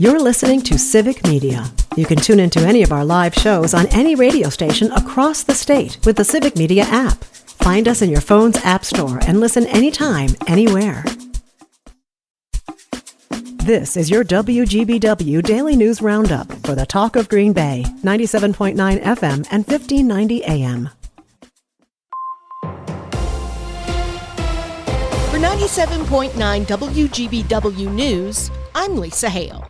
You're listening to Civic Media. You can tune into any of our live shows on any radio station across the state with the Civic Media app. Find us in your phone's app store and listen anytime, anywhere. This is your WGBW Daily News Roundup for the Talk of Green Bay, 97.9 FM and 1590 AM. For 97.9 WGBW News, I'm Lisa Hale.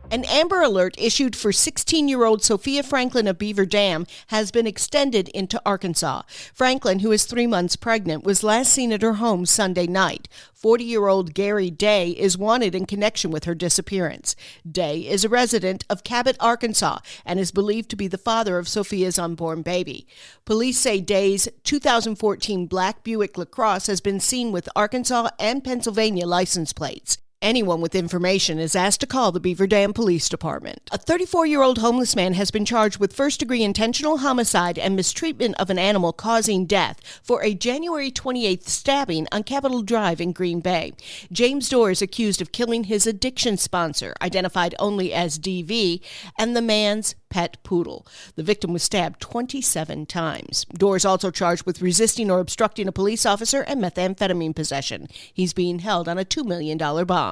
An Amber Alert issued for 16-year-old Sophia Franklin of Beaver Dam has been extended into Arkansas. Franklin, who is 3 months pregnant, was last seen at her home Sunday night. 40-year-old Gary Day is wanted in connection with her disappearance. Day is a resident of Cabot, Arkansas, and is believed to be the father of Sophia's unborn baby. Police say Day's 2014 black Buick LaCrosse has been seen with Arkansas and Pennsylvania license plates. Anyone with information is asked to call the Beaver Dam Police Department. A 34-year-old homeless man has been charged with first-degree intentional homicide and mistreatment of an animal causing death for a January 28th stabbing on Capitol Drive in Green Bay. James Dorr is accused of killing his addiction sponsor, identified only as DV, and the man's pet poodle. The victim was stabbed 27 times. Dorr is also charged with resisting or obstructing a police officer and methamphetamine possession. He's being held on a $2 million bond.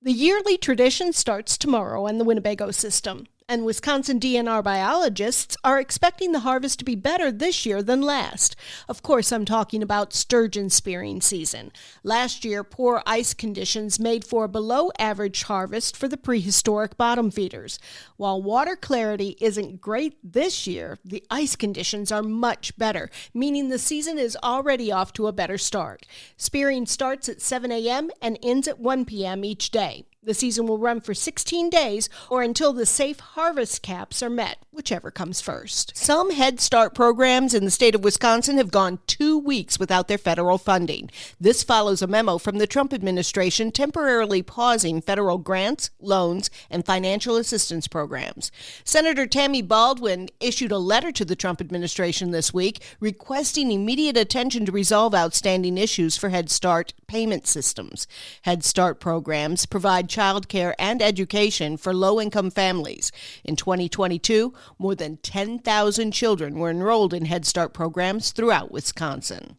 The yearly tradition starts tomorrow on the Winnebago system, and Wisconsin DNR biologists are expecting the harvest to be better this year than last. Of course, I'm talking about sturgeon spearing season. Last year, poor ice conditions made for a below-average harvest for the prehistoric bottom feeders. While water clarity isn't great this year, the ice conditions are much better, meaning the season is already off to a better start. Spearing starts at 7 a.m. and ends at 1 p.m. each day. The season will run for 16 days or until the safe harvest caps are met, whichever comes first. Some Head Start programs in the state of Wisconsin have gone 2 weeks without their federal funding. This follows a memo from the Trump administration temporarily pausing federal grants, loans, and financial assistance programs. Senator Tammy Baldwin issued a letter to the Trump administration this week requesting immediate attention to resolve outstanding issues for Head Start payment systems. Head Start programs provide child care and education for low-income families. In 2022, more than 10,000 children were enrolled in Head Start programs throughout Wisconsin.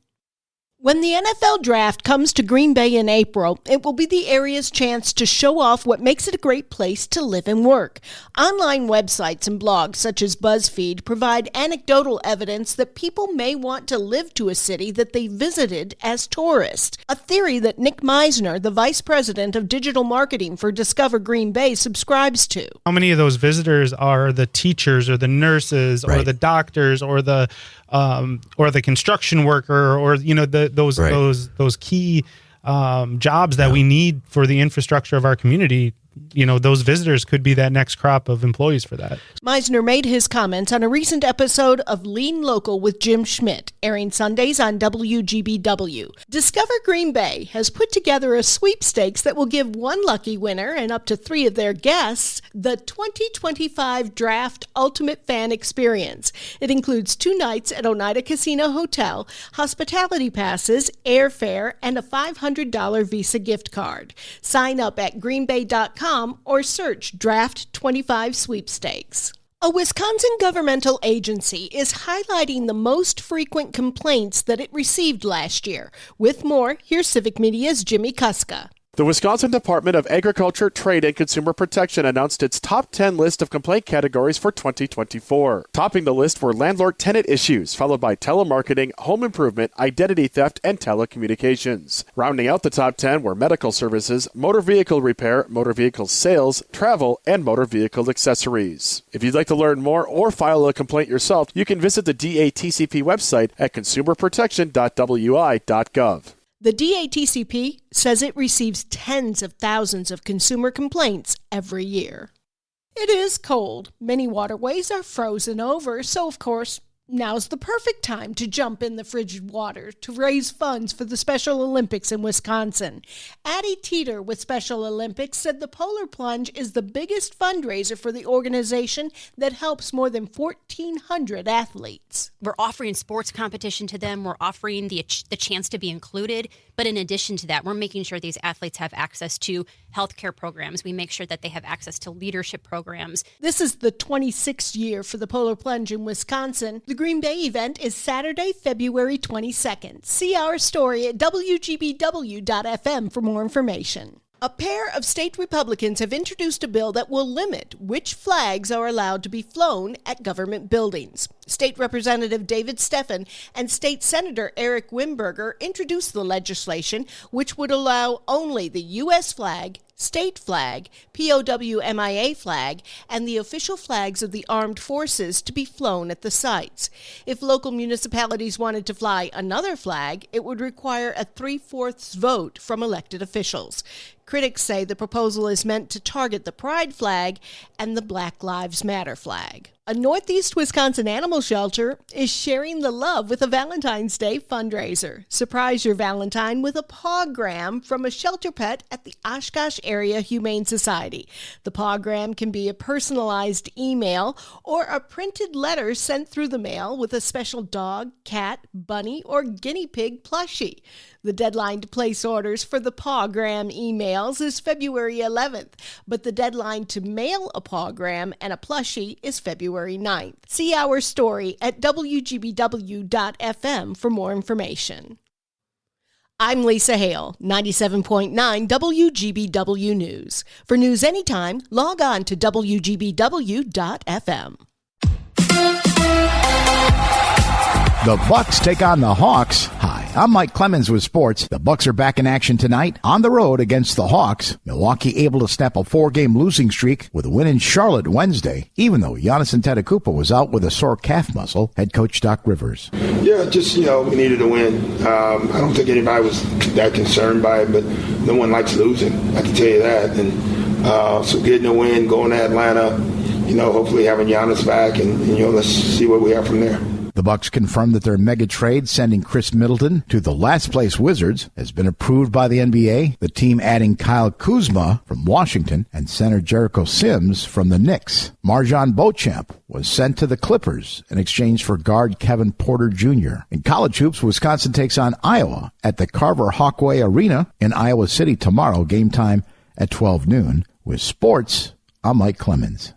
When the NFL draft comes to Green Bay in April, it will be the area's chance to show off what makes it a great place to live and work. Online websites and blogs such as BuzzFeed provide anecdotal evidence that people may want to live to a city that they visited as tourists, a theory that Nick Meisner, the vice president of digital marketing for Discover Green Bay, subscribes to. How many of those visitors are the teachers or the nurses or the doctors or the construction worker or those key jobs that we need for the infrastructure of our community? Those visitors could be that next crop of employees for that. Meisner made his comments on a recent episode of Lean Local with Jim Schmidt, airing Sundays on WGBW. Discover Green Bay has put together a sweepstakes that will give one lucky winner and up to 3 of their guests the 2025 Draft Ultimate Fan Experience. It includes 2 nights at Oneida Casino Hotel, hospitality passes, airfare, and a $500 Visa gift card. Sign up at greenbay.com or search Draft 25 Sweepstakes. A Wisconsin governmental agency is highlighting the most frequent complaints that it received last year. With more, here's Civic Media's Jimmy Kuska. The Wisconsin Department of Agriculture, Trade, and Consumer Protection announced its top 10 list of complaint categories for 2024. Topping the list were landlord-tenant issues, followed by telemarketing, home improvement, identity theft, and telecommunications. Rounding out the top 10 were medical services, motor vehicle repair, motor vehicle sales, travel, and motor vehicle accessories. If you'd like to learn more or file a complaint yourself, you can visit the DATCP website at consumerprotection.wi.gov. The DATCP says it receives tens of thousands of consumer complaints every year. It is cold. Many waterways are frozen over, so of course, Now's the perfect time to jump in the frigid water to raise funds for the Special Olympics in Wisconsin. Addie Teeter with Special Olympics said the Polar Plunge is the biggest fundraiser for the organization that helps more than 1,400 athletes. We're offering sports competition to them. We're offering the chance to be included. But in addition to that, we're making sure these athletes have access to healthcare programs. We make sure that they have access to leadership programs. This is the 26th year for the Polar Plunge in Wisconsin. The Green Bay event is Saturday, February 22nd. See our story at WGBW.FM for more information. A pair of state Republicans have introduced a bill that will limit which flags are allowed to be flown at government buildings. State Representative David Steffen and State Senator Eric Wimberger introduced the legislation, which would allow only the U.S. flag, state flag, POW/MIA flag, and the official flags of the armed forces to be flown at the sites. If local municipalities wanted to fly another flag, it would require a 3/4 vote from elected officials. Critics say the proposal is meant to target the Pride flag and the Black Lives Matter flag. A Northeast Wisconsin animal shelter is sharing the love with a Valentine's Day fundraiser. Surprise your Valentine with a pawgram from a shelter pet at the Oshkosh Area Humane Society. The pawgram can be a personalized email or a printed letter sent through the mail with a special dog, cat, bunny, or guinea pig plushie. The deadline to place orders for the pawgram emails is February 11th, but the deadline to mail a pawgram and a plushie is February 9th. See our story at WGBW.FM for more information. I'm Lisa Hale, 97.9 WGBW News. For news anytime, log on to WGBW.FM. The Bucks take on the Hawks. Hi, I'm Mike Clemens with sports. The Bucks are back in action tonight on the road against the Hawks. Milwaukee able to snap a 4-game losing streak with a win in Charlotte Wednesday, even though Giannis Antetokounmpo was out with a sore calf muscle. Head coach Doc Rivers. Yeah, just, we needed a win. I don't think anybody was that concerned by it, but no one likes losing. I can tell you that. And so getting a win, going to Atlanta, hopefully having Giannis back, and let's see what we have from there. The Bucks confirmed that their mega trade sending Chris Middleton to the last-place Wizards has been approved by the NBA, the team adding Kyle Kuzma from Washington and center Jericho Sims from the Knicks. Marjon Beauchamp was sent to the Clippers in exchange for guard Kevin Porter Jr. In college hoops, Wisconsin takes on Iowa at the Carver Hawkway Arena in Iowa City tomorrow, game time at 12 noon. With sports, I'm Mike Clemens.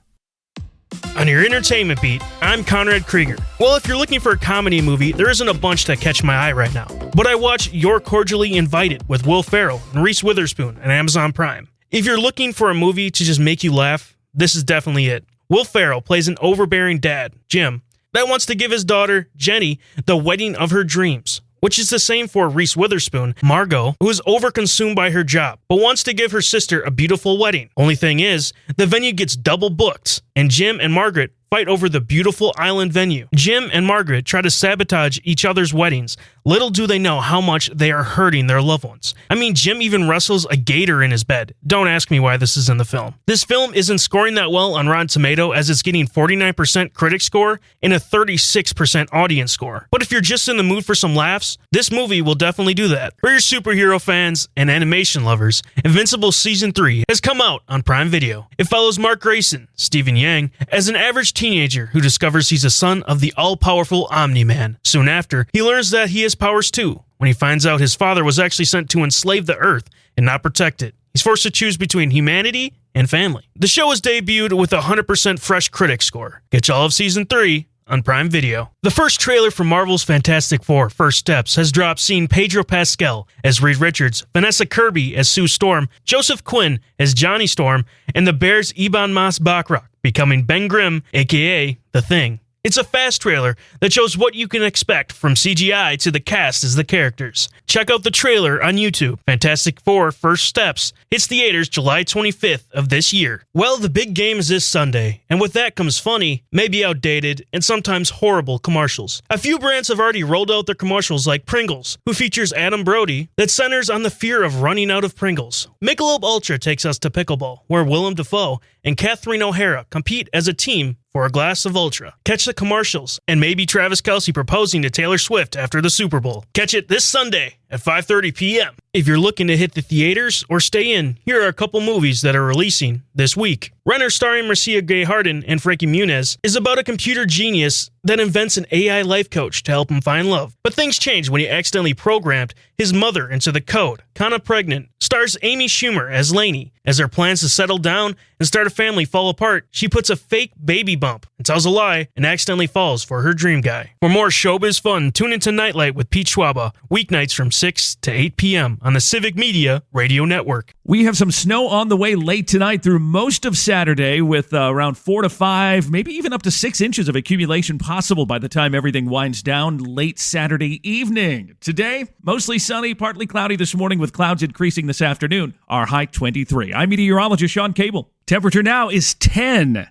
On your entertainment beat, I'm Conrad Krieger. Well, if you're looking for a comedy movie, there isn't a bunch that catch my eye right now. But I watch You're Cordially Invited with Will Ferrell and Reese Witherspoon on Amazon Prime. If you're looking for a movie to just make you laugh, this is definitely it. Will Ferrell plays an overbearing dad, Jim, that wants to give his daughter, Jenny, the wedding of her dreams. Which is the same for Reese Witherspoon, Margot, who is overconsumed by her job, but wants to give her sister a beautiful wedding. Only thing is, the venue gets double booked, and Jim and Margaret fight over the beautiful island venue. Jim and Margaret try to sabotage each other's weddings. Little do they know how much they are hurting their loved ones. I mean, Jim even wrestles a gator in his bed. Don't ask me why this is in the film. This film isn't scoring that well on Rotten Tomato, as it's getting 49% critic score and a 36% audience score. But if you're just in the mood for some laughs, this movie will definitely do that. For your superhero fans and animation lovers, Invincible Season 3 has come out on Prime Video. It follows Mark Grayson, Stephen Yang, as an average teenager who discovers he's a son of the all-powerful Omni-Man. Soon after, he learns that he has powers too, when he finds out his father was actually sent to enslave the Earth and not protect it. He's forced to choose between humanity and family. The show is debuted with a 100% fresh critic score. Catch all of Season 3 on Prime Video. The first trailer for Marvel's Fantastic Four: First Steps has dropped, seeing Pedro Pascal as Reed Richards, Vanessa Kirby as Sue Storm, Joseph Quinn as Johnny Storm, and the Bears' Ebon Moss-Bachrach becoming Ben Grimm, aka The Thing. It's a fast trailer that shows what you can expect, from CGI to the cast as the characters. Check out the trailer on YouTube. Fantastic Four: First Steps hits theaters July 25th of this year. Well, the big game is this Sunday, and with that comes funny, maybe outdated, and sometimes horrible commercials. A few brands have already rolled out their commercials, like Pringles, who features Adam Brody, that centers on the fear of running out of Pringles. Michelob Ultra takes us to pickleball, where Willem Dafoe and Catherine O'Hara compete as a team for a glass of Ultra. Catch the commercials and maybe Travis Kelce proposing to Taylor Swift after the Super Bowl. Catch it this Sunday at 5:30 p.m. If you're looking to hit the theaters or stay in, here are a couple movies that are releasing this week. Renner, starring Marcia Gay Harden and Frankie Muniz, is about a computer genius that invents an AI life coach to help him find love. But things change when he accidentally programmed his mother into the code. Kinda Pregnant stars Amy Schumer as Lainey. As her plans to settle down and start a family fall apart, she puts a fake baby bump and tells a lie and accidentally falls for her dream guy. For more showbiz fun, tune into Nightlight with Pete Schwaba, weeknights from 6 to 8 p.m. on the Civic Media Radio Network. We have some snow on the way late tonight through most of Saturday with around 4 to 5, maybe even up to 6 inches of accumulation possible by the time everything winds down late Saturday evening. Today, mostly sunny, partly cloudy this morning with clouds increasing this afternoon. Our high 23. I'm meteorologist Sean Cable. Temperature now is 10.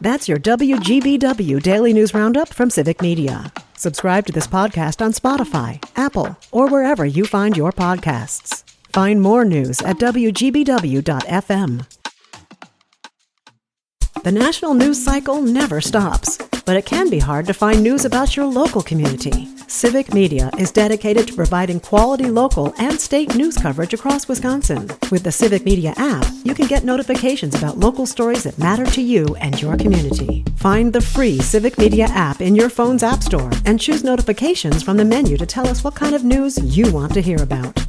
That's your WGBW Daily News Roundup from Civic Media. Subscribe to this podcast on Spotify, Apple, or wherever you find your podcasts. Find more news at WGBW.FM. The national news cycle never stops, but it can be hard to find news about your local community. Civic Media is dedicated to providing quality local and state news coverage across Wisconsin. With the Civic Media app, you can get notifications about local stories that matter to you and your community. Find the free Civic Media app in your phone's app store and choose notifications from the menu to tell us what kind of news you want to hear about.